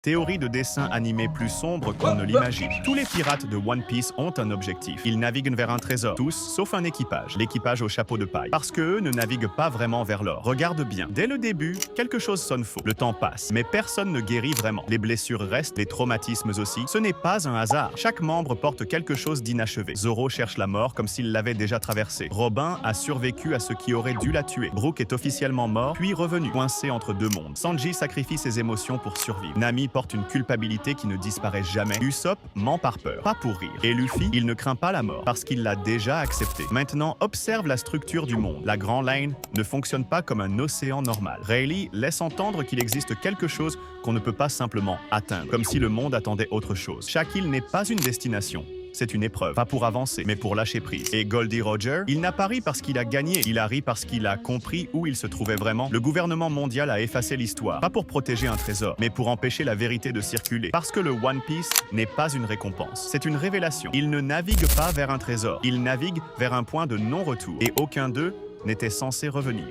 Théorie de dessin animé plus sombre qu'on ne l'imagine. Tous les pirates de One Piece ont un objectif. Ils naviguent vers un trésor. Tous, sauf un équipage. L'équipage au chapeau de paille. Parce qu'eux ne naviguent pas vraiment vers l'or. Regarde bien. Dès le début, quelque chose sonne faux. Le temps passe, mais personne ne guérit vraiment. Les blessures restent, les traumatismes aussi. Ce n'est pas un hasard. Chaque membre porte quelque chose d'inachevé. Zoro cherche la mort comme s'il l'avait déjà traversée. Robin a survécu à ce qui aurait dû la tuer. Brook est officiellement mort, puis revenu, coincé entre deux mondes. Sanji sacrifie ses émotions pour survivre. Nami porte une culpabilité qui ne disparaît jamais. Usopp ment par peur, pas pour rire. Et Luffy, il ne craint pas la mort, parce qu'il l'a déjà acceptée. Maintenant, observe la structure du monde. La Grand Line ne fonctionne pas comme un océan normal. Rayleigh laisse entendre qu'il existe quelque chose qu'on ne peut pas simplement atteindre, comme si le monde attendait autre chose. Chaque île n'est pas une destination. C'est une épreuve, pas pour avancer, mais pour lâcher prise. Et Goldie Roger, il n'a pas ri parce qu'il a gagné, il a ri parce qu'il a compris où il se trouvait vraiment. Le gouvernement mondial a effacé l'histoire, pas pour protéger un trésor, mais pour empêcher la vérité de circuler. Parce que le One Piece n'est pas une récompense, c'est une révélation. Il ne navigue pas vers un trésor, il navigue vers un point de non-retour. Et aucun d'eux n'était censé revenir.